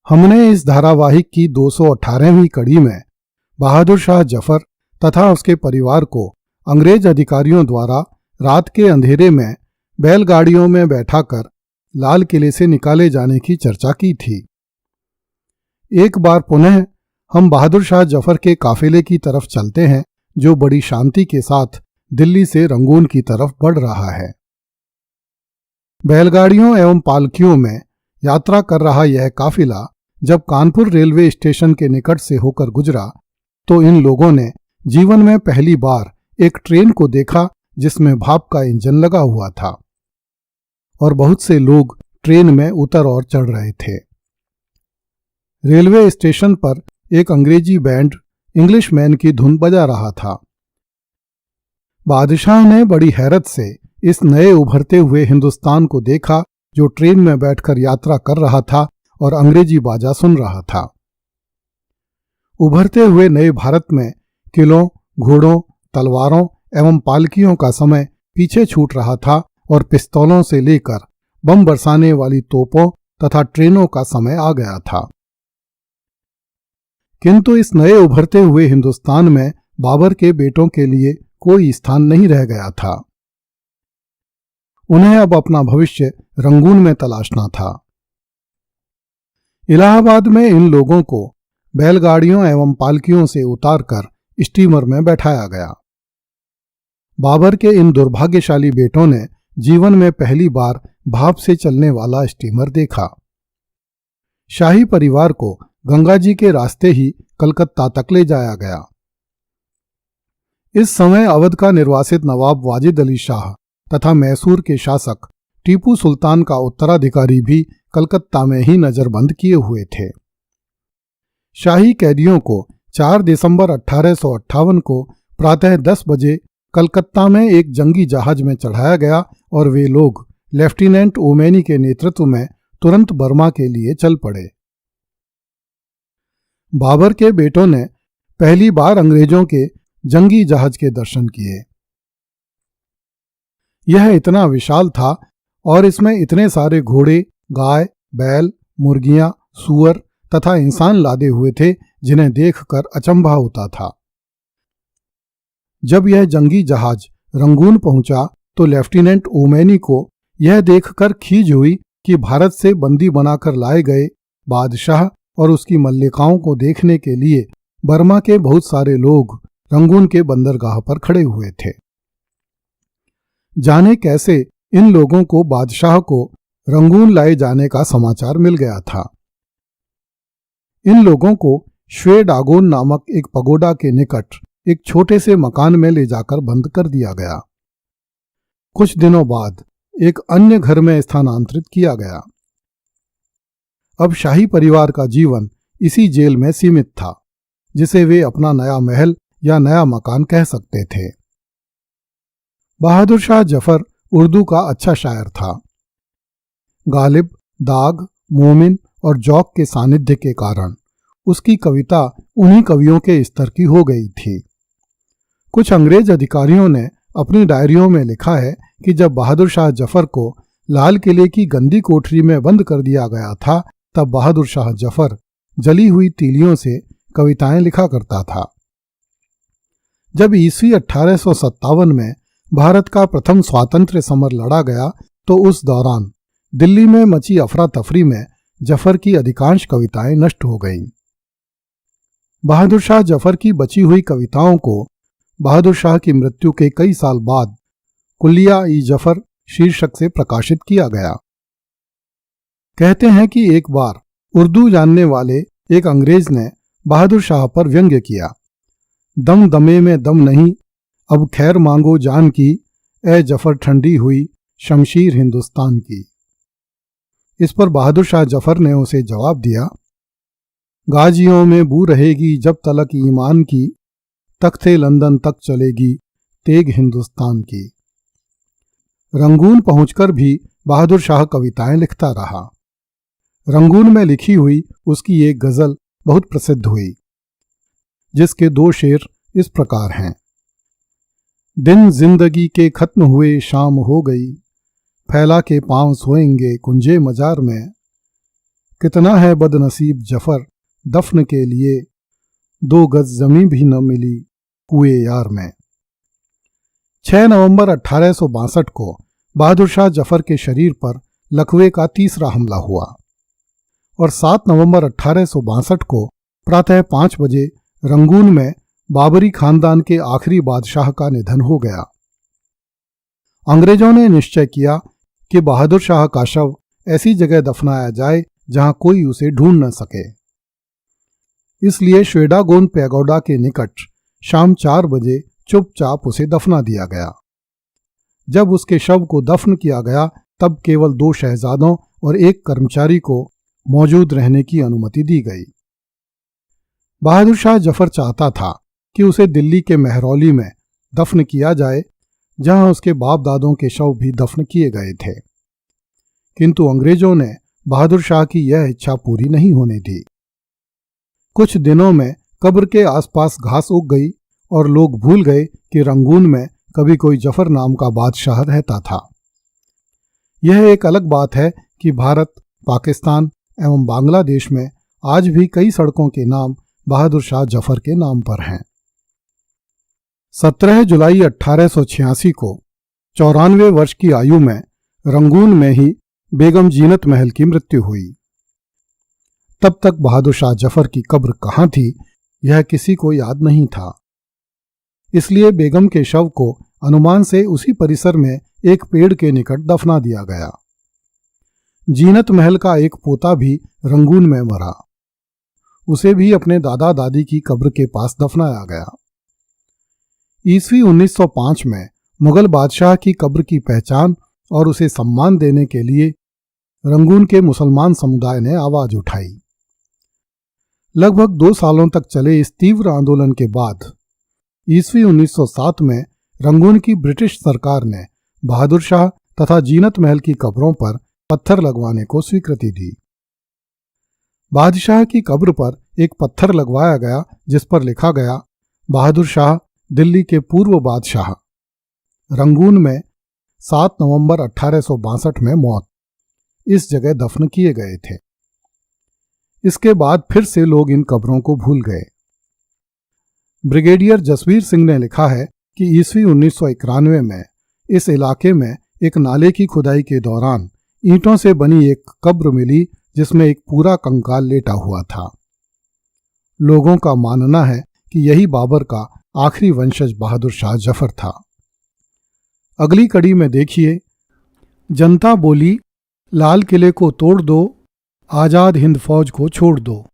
हमने इस धारावाहिक की 218वीं कड़ी में बहादुर शाह जफर तथा उसके परिवार को अंग्रेज अधिकारियों द्वारा रात के अंधेरे में बैलगाड़ियों में बैठाकर लाल किले से निकाले जाने की चर्चा की थी। एक बार पुनः हम बहादुर शाह जफर के काफिले की तरफ चलते हैं, जो बड़ी शांति के साथ दिल्ली से रंगून की तरफ बढ़ रहा है। बैलगाड़ियों एवं पालकियों में यात्रा कर रहा यह काफिला जब कानपुर रेलवे स्टेशन के निकट से होकर गुजरा तो इन लोगों ने जीवन में पहली बार एक ट्रेन को देखा जिसमें भाप का इंजन लगा हुआ था और बहुत से लोग ट्रेन में उतर और चढ़ रहे थे। रेलवे स्टेशन पर एक अंग्रेजी बैंड इंग्लिश मैन की धुन बजा रहा था। बादशाह ने बड़ी हैरत से इस नए उभरते हुए हिंदुस्तान को देखा जो ट्रेन में बैठकर यात्रा कर रहा था और अंग्रेजी बाजा सुन रहा था। उभरते हुए नए भारत में किलों, घोड़ों, तलवारों एवं पालकियों का समय पीछे छूट रहा था और पिस्तौलों से लेकर बम बरसाने वाली तोपों तथा ट्रेनों का समय आ गया था। किंतु इस नए उभरते हुए हिंदुस्तान में बाबर के बेटों के लिए कोई स्थान नहीं रह गया था। उन्हें अब अपना भविष्य रंगून में तलाशना था। इलाहाबाद में इन लोगों को बैलगाड़ियों एवं पालकियों से उतारकर स्टीमर में बैठाया गया। बाबर के इन दुर्भाग्यशाली बेटों ने जीवन में पहली बार भाप से चलने वाला स्टीमर देखा। शाही परिवार को गंगा जी के रास्ते ही कलकत्ता तक ले जाया गया। इस समय अवध का निर्वासित नवाब वाजिद अली शाह तथा मैसूर के शासक टीपू सुल्तान का उत्तराधिकारी भी कलकत्ता में ही नजरबंद किए हुए थे। शाही कैदियों को 4 दिसंबर 1858 को प्रातः 10 बजे कलकत्ता में एक जंगी जहाज में चढ़ाया गया और वे लोग लेफ्टिनेंट ओमेनी के नेतृत्व में तुरंत बर्मा के लिए चल पड़े। बाबर के बेटों ने पहली बार अंग्रेजों के जंगी जहाज के दर्शन किए। यह इतना विशाल था और इसमें इतने सारे घोड़े, गाय, बैल, मुर्गियां, सूअर तथा इंसान लादे हुए थे जिन्हें देखकर अचंभा होता था। जब यह जंगी जहाज रंगून पहुंचा तो लेफ्टिनेंट ओमेनी को यह देखकर खीज हुई कि भारत से बंदी बनाकर लाए गए बादशाह और उसकी मल्लिकाओं को देखने के लिए बर्मा के बहुत सारे लोग रंगून के बंदरगाह पर खड़े हुए थे। जाने कैसे इन लोगों को बादशाह को रंगून लाए जाने का समाचार मिल गया था। इन लोगों को श्वेडागोन नामक एक पगोडा के निकट एक छोटे से मकान में ले जाकर बंद कर दिया गया। कुछ दिनों बाद एक अन्य घर में स्थानांतरित किया गया। अब शाही परिवार का जीवन इसी जेल में सीमित था, जिसे वे अपना नया महल या नया मकान कह सकते थे। बहादुर शाह जफर उर्दू का अच्छा शायर था। गालिब, दाग, मोमिन और जौक के सानिध्य के कारण उसकी कविता उन्हीं कवियों के स्तर की हो गई थी। कुछ अंग्रेज अधिकारियों ने अपनी डायरियों में लिखा है कि जब बहादुर शाह जफर को लाल किले की गंदी कोठरी में बंद कर दिया गया था तब बहादुर शाह जफर जली हुई तीलियों से कविताएं लिखा करता था। जब ईस्वी 1857 में भारत का प्रथम स्वातंत्र्य समर लड़ा गया तो उस दौरान दिल्ली में मची अफरा तफरी में जफर की अधिकांश कविताएं नष्ट हो गईं। बहादुर शाह जफर की बची हुई कविताओं को बहादुर शाह की मृत्यु के कई साल बाद कुलिया-ई-जफर शीर्षक से प्रकाशित किया गया। कहते हैं कि एक बार उर्दू जानने वाले एक अंग्रेज ने बहादुर शाह पर व्यंग्य किया, दम दमे में दम नहीं, अब खैर मांगो जान की, ए जफर ठंडी हुई शमशीर हिंदुस्तान की। इस पर बहादुर शाह जफर ने उसे जवाब दिया, गाजियों में बू रहेगी जब तलक ईमान की, तख्ते लंदन तक चलेगी तेग हिंदुस्तान की। रंगून पहुंचकर भी बहादुर शाह कविताएं लिखता रहा। रंगून में लिखी हुई उसकी एक गजल बहुत प्रसिद्ध हुई, जिसके 2 शेर इस प्रकार हैं। दिन जिंदगी के खत्म हुए शाम हो गई, फैला के पांव सोएंगे कुंजे मजार में, कितना है बदनसीब जफर, दफन के लिए 2 गज जमीन भी न मिली कुए यार में। 6 नवंबर 1862 को बहादुर शाह जफर के शरीर पर लकवे का तीसरा हमला हुआ और 7 नवंबर 1862 को प्रातः 5 बजे रंगून में बाबरी खानदान के आखिरी बादशाह का निधन हो गया। अंग्रेजों ने निश्चय किया कि बहादुर शाह का शव ऐसी जगह दफनाया जाए जहां कोई उसे ढूंढ न सके। इसलिए श्वेडागोन पैगोडा के निकट शाम 4 बजे चुपचाप उसे दफना दिया गया। जब उसके शव को दफन किया गया तब केवल 2 शहजादों और 1 कर्मचारी को मौजूद रहने की अनुमति दी गई। बहादुर शाह जफर चाहता था कि उसे दिल्ली के महरौली में दफन किया जाए जहां उसके बाप दादों के शव भी दफन किए गए थे, किंतु अंग्रेजों ने बहादुर शाह की यह इच्छा पूरी नहीं होने दी। कुछ दिनों में कब्र के आसपास घास उग गई और लोग भूल गए कि रंगून में कभी कोई जफर नाम का बादशाह रहता था। यह एक अलग बात है कि भारत, पाकिस्तान एवं बांग्लादेश में आज भी कई सड़कों के नाम बहादुर शाह जफर के नाम पर हैं। 17 जुलाई 1886 को 94 वर्ष की आयु में रंगून में ही बेगम जीनत महल की मृत्यु हुई। तब तक बहादुर शाह जफर की कब्र कहाँ थी यह किसी को याद नहीं था। इसलिए बेगम के शव को अनुमान से उसी परिसर में एक पेड़ के निकट दफना दिया गया। जीनत महल का एक पोता भी रंगून में मरा। उसे भी अपने दादा दादी की कब्र के पास दफनाया गया। ईस्वी 1905 में मुगल बादशाह की कब्र की पहचान और उसे सम्मान देने के लिए रंगून के मुसलमान समुदाय ने आवाज उठाई। लगभग 2 सालों तक चले इस तीव्र आंदोलन के बाद ईस्वी 1907 में रंगून की ब्रिटिश सरकार ने बहादुर शाह तथा जीनत महल की कब्रों पर पत्थर लगवाने को स्वीकृति दी। बादशाह की कब्र पर एक पत्थर लगवाया गया जिस पर लिखा गया, बहादुर शाह दिल्ली के पूर्व बादशाह, रंगून में 7 नवंबर 1862 में मौत। इस जगह दफन किए गए थे। इसके बाद फिर से लोग इन कब्रों को भूल गए। ब्रिगेडियर जसवीर सिंह ने लिखा है कि ईस्वी 1991 में इस इलाके में एक नाले की खुदाई के दौरान ईंटों से बनी एक कब्र मिली जिसमें एक पूरा कंकाल लेटा हुआ था। लोगों का मानना है कि यही बाबर का आखिरी वंशज बहादुर शाह जफर था। अगली कड़ी में देखिए, जनता बोली लाल किले को तोड़ दो, आजाद हिंद फौज को छोड़ दो।